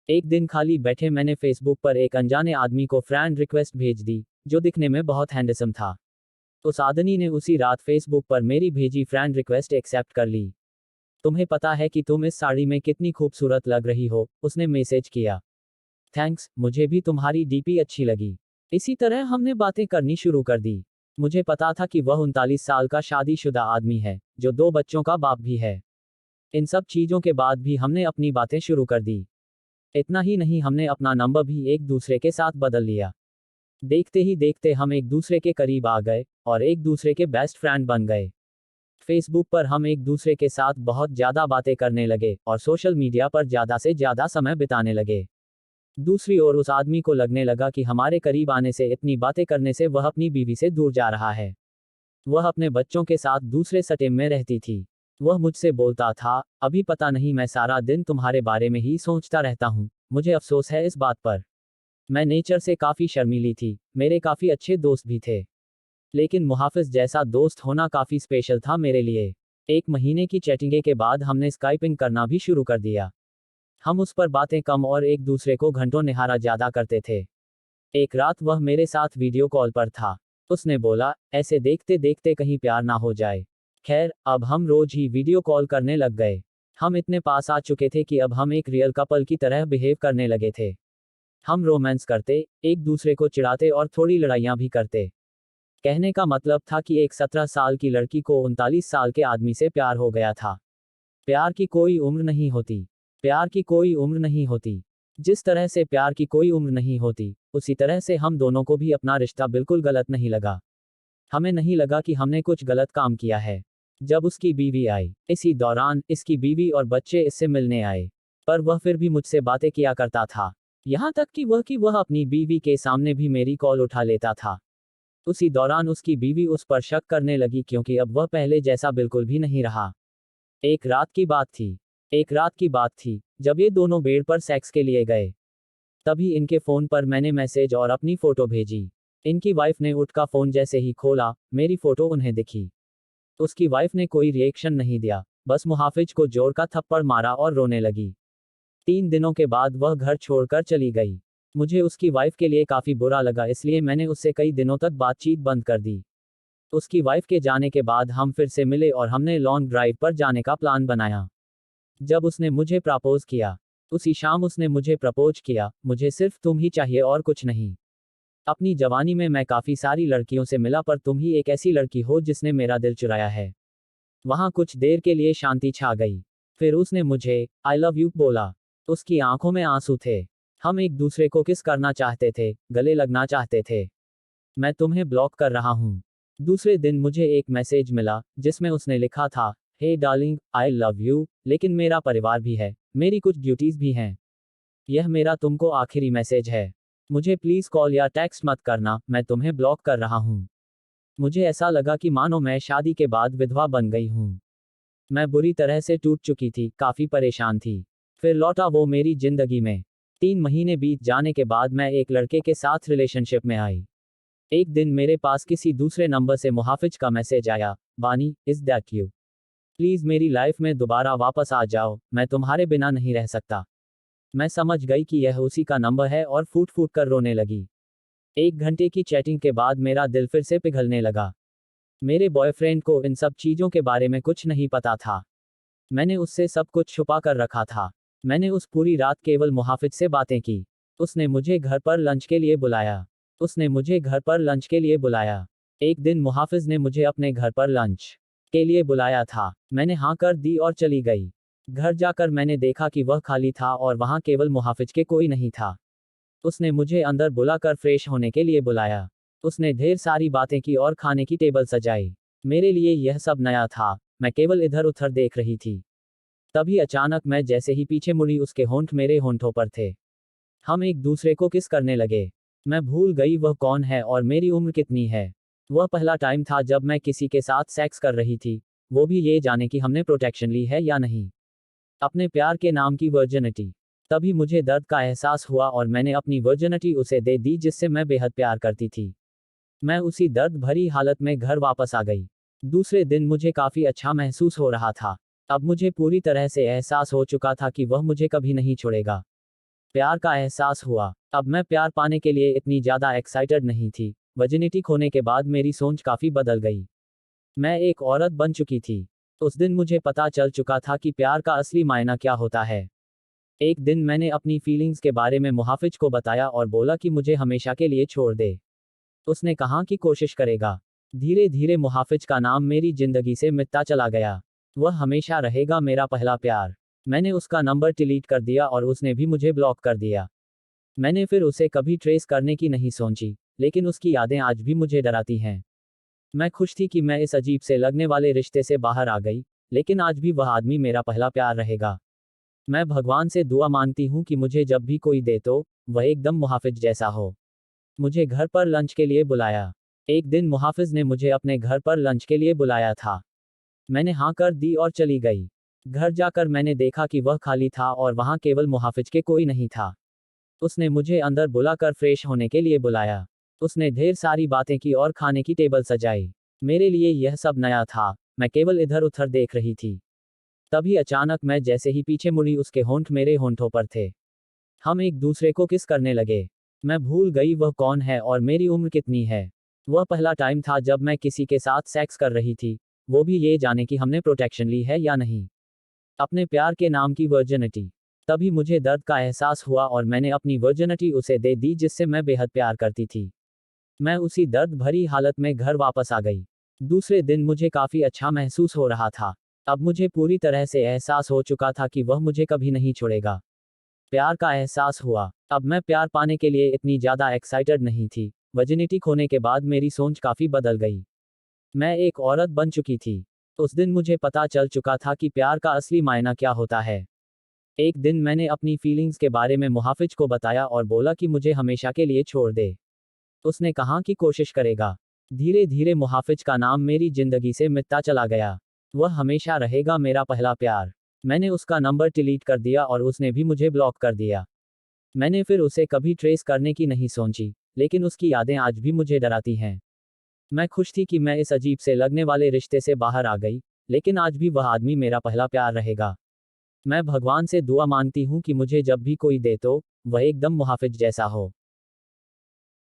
एक दिन खाली बैठे मैंने फेसबुक पर एक अनजाने आदमी को फ्रेंड रिक्वेस्ट भेज दी, जो दिखने में बहुत हैंडसम था। उस आदमी ने उसी रात फेसबुक पर मेरी भेजी फ्रेंड रिक्वेस्ट एक्सेप्ट कर ली। तुम्हें पता है कि तुम इस साड़ी में कितनी खूबसूरत लग रही हो, उसने मैसेज किया। थैंक्स, मुझे भी तुम्हारी डीपी अच्छी लगी। इसी तरह हमने बातें करनी शुरू कर दी। मुझे पता था कि वह 39 साल का शादीशुदा आदमी है, जो 2 बच्चों का बाप भी है। इन सब चीजों के बाद भी हमने अपनी बातें शुरू कर दी। इतना ही नहीं, हमने अपना नंबर भी एक दूसरे के साथ बदल लिया। देखते ही देखते हम एक दूसरे के करीब आ गए और एक दूसरे के बेस्ट फ्रेंड बन गए। फेसबुक पर हम एक दूसरे के साथ बहुत ज़्यादा बातें करने लगे और सोशल मीडिया पर ज़्यादा से ज़्यादा समय बिताने लगे। दूसरी ओर उस आदमी को लगने लगा कि हमारे करीब आने से, इतनी बातें करने से वह अपनी बीवी से दूर जा रहा है। वह अपने बच्चों के साथ दूसरे सटे में रहती थी। वह मुझसे बोलता था, अभी पता नहीं, मैं सारा दिन तुम्हारे बारे में ही सोचता रहता हूँ। मुझे अफसोस है इस बात पर। मैं नेचर से काफ़ी शर्मीली थी, मेरे काफ़ी अच्छे दोस्त भी थे, लेकिन मुहाफिज जैसा दोस्त होना काफ़ी स्पेशल था मेरे लिए। 1 महीने की चैटिंग के बाद हमने स्काइपिंग करना भी शुरू कर दिया। हम उस पर बातें कम और एक दूसरे को घंटों निहारा ज़्यादा करते थे। एक रात वह मेरे साथ वीडियो कॉल पर था। उसने बोला, ऐसे देखते देखते कहीं प्यार ना हो जाए। खैर, अब हम रोज ही वीडियो कॉल करने लग गए। हम इतने पास आ चुके थे कि अब हम एक रियल कपल की तरह बिहेव करने लगे थे। हम रोमांस करते, एक दूसरे को चिढ़ाते और थोड़ी लड़ाइयाँ भी करते। कहने का मतलब था कि एक 17 साल की लड़की को 39 साल के आदमी से प्यार हो गया था। प्यार की कोई उम्र नहीं होती। प्यार की कोई उम्र नहीं होती। जिस तरह से प्यार की कोई उम्र नहीं होती, उसी तरह से हम दोनों को भी अपना रिश्ता बिल्कुल गलत नहीं लगा। हमें नहीं लगा कि हमने कुछ गलत काम किया है। जब उसकी बीवी आई, इसी दौरान इसकी बीवी और बच्चे इससे मिलने आए, पर वह फिर भी मुझसे बातें किया करता था। यहाँ तक कि वह अपनी बीवी के सामने भी मेरी कॉल उठा लेता था। उसी दौरान उसकी बीवी उस पर शक करने लगी, क्योंकि अब वह पहले जैसा बिल्कुल भी नहीं रहा। एक रात की बात थी। एक रात की बात थी, जब ये दोनों बेड पर सेक्स के लिए गए। तभी इनके फ़ोन पर मैंने मैसेज और अपनी फ़ोटो भेजी। इनकी वाइफ ने उठका फ़ोन जैसे ही खोला, मेरी फ़ोटो उन्हें दिखी। उसकी वाइफ ने कोई रिएक्शन नहीं दिया, बस मुहाफिज को जोर का थप्पड़ मारा और रोने लगी। 3 दिनों के बाद वह घर छोड़कर चली गई। मुझे उसकी वाइफ के लिए काफ़ी बुरा लगा, इसलिए मैंने उससे कई दिनों तक बातचीत बंद कर दी। उसकी वाइफ के जाने के बाद हम फिर से मिले और हमने लॉन्ग ड्राइव पर जाने का प्लान बनाया। जब उसने मुझे प्रपोज किया, उसी शाम उसने मुझे प्रपोज किया, मुझे सिर्फ तुम ही चाहिए और कुछ नहीं। अपनी जवानी में मैं काफ़ी सारी लड़कियों से मिला, पर तुम ही एक ऐसी लड़की हो जिसने मेरा दिल चुराया है। वहाँ कुछ देर के लिए शांति छा गई। फिर उसने मुझे आई लव यू बोला। उसकी आंखों में आंसू थे। हम एक दूसरे को किस करना चाहते थे, गले लगना चाहते थे। मैं तुम्हें ब्लॉक कर रहा हूँ। दूसरे दिन मुझे एक मैसेज मिला, जिसमें उसने लिखा था, हे डार्लिंग, आई लव यू, लेकिन मेरा परिवार भी है, मेरी कुछ ड्यूटीज भी हैं। यह मेरा तुमको आखिरी मैसेज है। मुझे प्लीज़ कॉल या टेक्स्ट मत करना, मैं तुम्हें ब्लॉक कर रहा हूँ। मुझे ऐसा लगा कि मानो मैं शादी के बाद विधवा बन गई हूँ। मैं बुरी तरह से टूट चुकी थी, काफ़ी परेशान थी। फिर लौटा वो मेरी जिंदगी में। 3 महीने बीत जाने के बाद मैं एक लड़के के साथ रिलेशनशिप में आई। एक दिन मेरे पास किसी दूसरे नंबर से मुहाफिज का मैसेज आया, बानी, इज दैट यू? प्लीज़ मेरी लाइफ में दोबारा वापस आ जाओ, मैं तुम्हारे बिना नहीं रह सकता। मैं समझ गई कि यह उसी का नंबर है और फूट फूट कर रोने लगी। 1 घंटे की चैटिंग के बाद मेरा दिल फिर से पिघलने लगा। मेरे बॉयफ्रेंड को इन सब चीज़ों के बारे में कुछ नहीं पता था। मैंने उससे सब कुछ छुपा कर रखा था। मैंने उस पूरी रात केवल मुहाफिज से बातें की। उसने मुझे घर पर लंच के लिए बुलाया। उसने मुझे घर पर लंच के लिए बुलाया। एक दिन मुहाफिज ने मुझे अपने घर पर लंच के लिए बुलाया था। मैंने हाँ कर दी और चली गई। घर जाकर मैंने देखा कि वह खाली था और वहाँ केवल मुहाफिज के कोई नहीं था। उसने मुझे अंदर बुलाकर फ्रेश होने के लिए बुलाया। उसने ढेर सारी बातें की और खाने की टेबल सजाई। मेरे लिए यह सब नया था। मैं केवल इधर उधर देख रही थी। तभी अचानक मैं जैसे ही पीछे मुड़ी, उसके होंठ मेरे होंठों पर थे। हम एक दूसरे को किस करने लगे। मैं भूल गई वह कौन है और मेरी उम्र कितनी है। वह पहला टाइम था जब मैं किसी के साथ सेक्स कर रही थी, वो भी ये जाने कि हमने प्रोटेक्शन ली है या नहीं। अपने प्यार के नाम की वर्जिनिटी। तभी मुझे दर्द का एहसास हुआ और मैंने अपनी वर्जिनिटी उसे दे दी, जिससे मैं बेहद प्यार करती थी। मैं उसी दर्द भरी हालत में घर वापस आ गई। दूसरे दिन मुझे काफ़ी अच्छा महसूस हो रहा था। अब मुझे पूरी तरह से एहसास हो चुका था कि वह मुझे कभी नहीं छोड़ेगा। प्यार का एहसास हुआ। अब मैं प्यार पाने के लिए इतनी ज़्यादा एक्साइटेड नहीं थी। वर्जिनिटी खोने के बाद मेरी सोच काफ़ी बदल गई। मैं एक औरत बन चुकी थी। उस दिन मुझे पता चल चुका था कि प्यार का असली मायना क्या होता है। एक दिन मैंने अपनी फीलिंग्स के बारे में मुहाफिज को बताया और बोला कि मुझे हमेशा के लिए छोड़ दे। उसने कहा कि कोशिश करेगा। धीरे धीरे मुहाफिज का नाम मेरी जिंदगी से मिटता चला गया। वह हमेशा रहेगा मेरा पहला प्यार। मैंने उसका नंबर डिलीट कर दिया और उसने भी मुझे ब्लॉक कर दिया। मैंने फिर उसे कभी ट्रेस करने की नहीं सोची, लेकिन उसकी यादें आज भी मुझे डराती हैं। मैं खुश थी कि मैं इस अजीब से लगने वाले रिश्ते से बाहर आ गई, लेकिन आज भी वह आदमी मेरा पहला प्यार रहेगा। मैं भगवान से दुआ मांगती हूँ कि मुझे जब भी कोई दे तो वह एकदम मुहाफिज जैसा हो। मुझे घर पर लंच के लिए बुलाया। एक दिन मुहाफिज ने मुझे अपने घर पर लंच के लिए बुलाया था। मैंने हाँ कर दी और चली गई। घर जाकर मैंने देखा कि वह खाली था और वहाँ केवल मुहाफिज के कोई नहीं था। उसने मुझे अंदर बुलाकर फ्रेश होने के लिए बुलाया। उसने ढेर सारी बातें की और खाने की टेबल सजाई। मेरे लिए यह सब नया था। मैं केवल इधर उधर देख रही थी। तभी अचानक मैं जैसे ही पीछे मुड़ी उसके होंठ मेरे होंठों पर थे। हम एक दूसरे को किस करने लगे। मैं भूल गई वह कौन है और मेरी उम्र कितनी है। वह पहला टाइम था जब मैं किसी के साथ सेक्स कर रही थी, वो भी ये जाने कि हमने प्रोटेक्शन ली है या नहीं। अपने प्यार के नाम की वर्जिनिटी। तभी मुझे दर्द का एहसास हुआ और मैंने अपनी वर्जिनिटी उसे दे दी जिससे मैं बेहद प्यार करती थी। मैं उसी दर्द भरी हालत में घर वापस आ गई। दूसरे दिन मुझे काफ़ी अच्छा महसूस हो रहा था। अब मुझे पूरी तरह से एहसास हो चुका था कि वह मुझे कभी नहीं छोड़ेगा। प्यार का एहसास हुआ। अब मैं प्यार पाने के लिए इतनी ज़्यादा एक्साइटेड नहीं थी। वर्जिनिटी खोने के बाद मेरी सोच काफ़ी बदल गई। मैं एक औरत बन चुकी थी। उस दिन मुझे पता चल चुका था कि प्यार का असली मायना क्या होता है। एक दिन मैंने अपनी फीलिंग्स के बारे में मुहाफिज को बताया और बोला कि मुझे हमेशा के लिए छोड़ दे। उसने कहा कि कोशिश करेगा। धीरे धीरे मुहाफिज का नाम मेरी जिंदगी से मिटता चला गया। वह हमेशा रहेगा मेरा पहला प्यार। मैंने उसका नंबर डिलीट कर दिया और उसने भी मुझे ब्लॉक कर दिया। मैंने फिर उसे कभी ट्रेस करने की नहीं सोची, लेकिन उसकी यादें आज भी मुझे डराती हैं। मैं खुश थी कि मैं इस अजीब से लगने वाले रिश्ते से बाहर आ गई, लेकिन आज भी वह आदमी मेरा पहला प्यार रहेगा। मैं भगवान से दुआ मांगती हूँ कि मुझे जब भी कोई दे तो वह एकदम मुहाफिज जैसा हो।